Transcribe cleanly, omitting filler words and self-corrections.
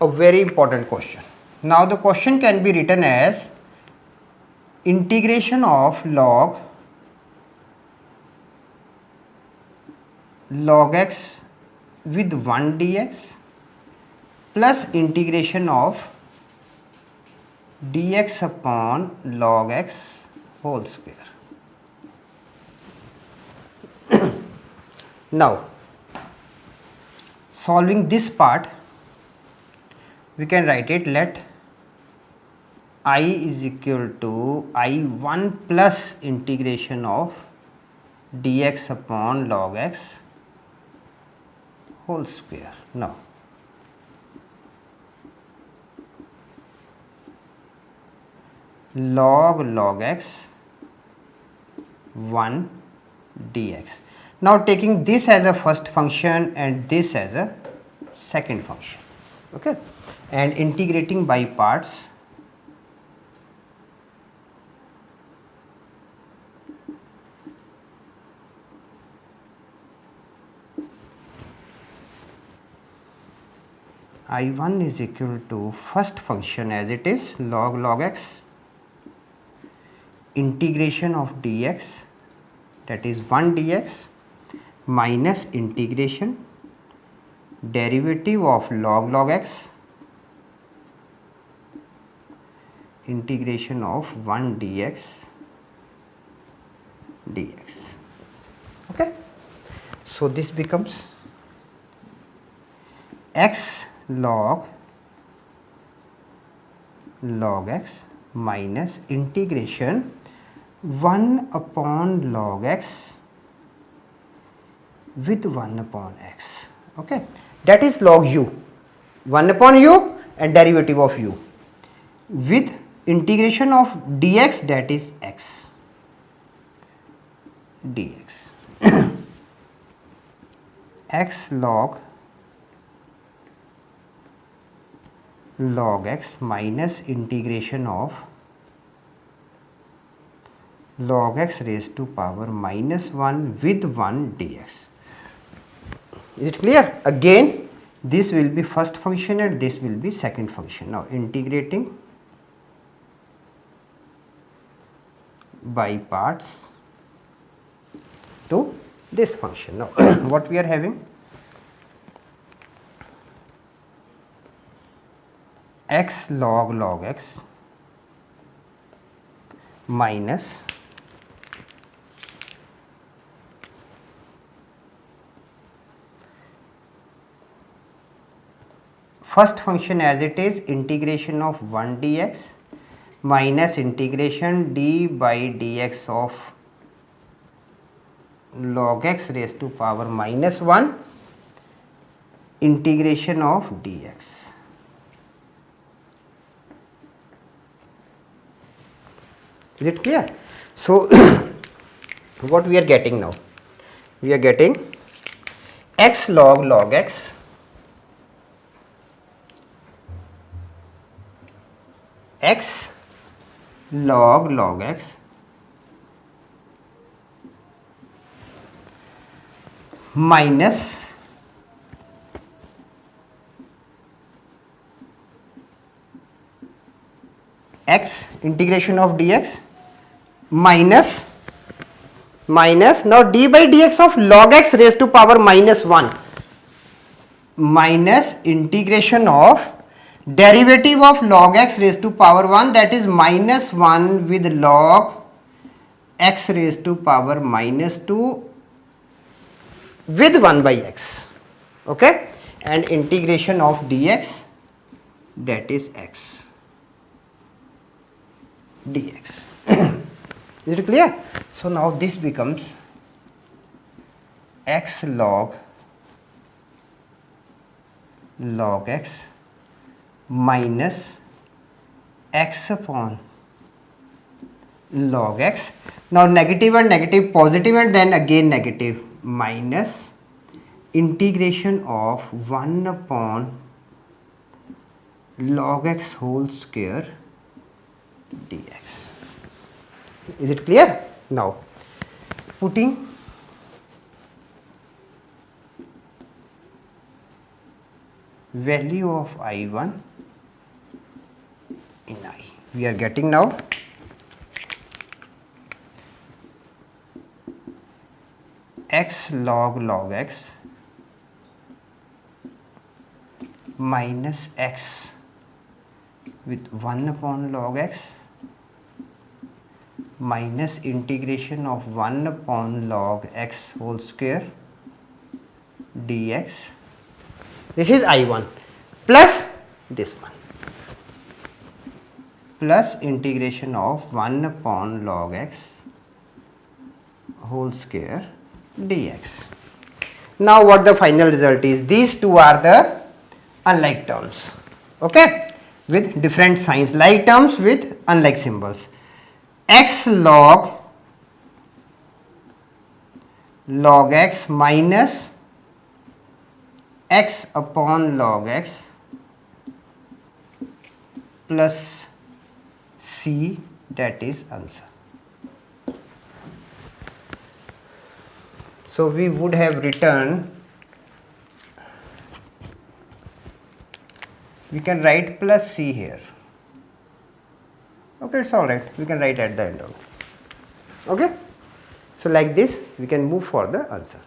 a very important question. Now the question can be written as integration of log x with 1 dx plus integration of dx upon log x whole square. Now solving this part, we can write it, let I is equal to I1 plus integration of dx upon log x whole square. Now log x 1 dx. Now taking this as a first function and this as a second function, okay, and integrating by parts. I1 is equal to first function as it is log x integration of dx, that is 1 dx, minus integration derivative of log x integration of 1 dx. Okay, so this becomes x log x minus integration 1 upon log x with 1 upon x, okay, that is log u, 1 upon u and derivative of u, with integration of dx, that is x dx. X log x minus integration of log x raised to power minus 1 with 1 dx. Is it clear? Again this will be first function and this will be second function. Now integrating by parts to this function. Now what we are having, x log x minus first function as it is integration of 1 dx minus integration d by dx of log x raised to power minus 1 integration of dx. Is it clear? So what we are getting now? We are getting x log x log x minus x integration of dx minus now d by dx of log x raised to power minus 1 minus integration of derivative of log x raised to power 1, that is minus 1 with log x raised to power minus 2 with 1 by x, okay, and integration of dx, that is x dx. Is it clear? So now this becomes x log x minus x upon log x. Now negative and negative, positive and then again negative, minus integration of 1 upon log x whole square dx. Is it clear? Now putting value of I1 in I. We are getting now x log x minus x with 1 upon log x minus integration of 1 upon log x whole square dx. This is I1 plus this one plus integration of 1 upon log x whole square dx. Now what the final result is? These two are the unlike terms, okay, with different signs, like terms with unlike symbols. X log x minus x upon log x plus C, that is answer. So we would have written, we can write plus C here. Okay, it's alright, we can write at the end of it. Okay, so like this we can move for the answer.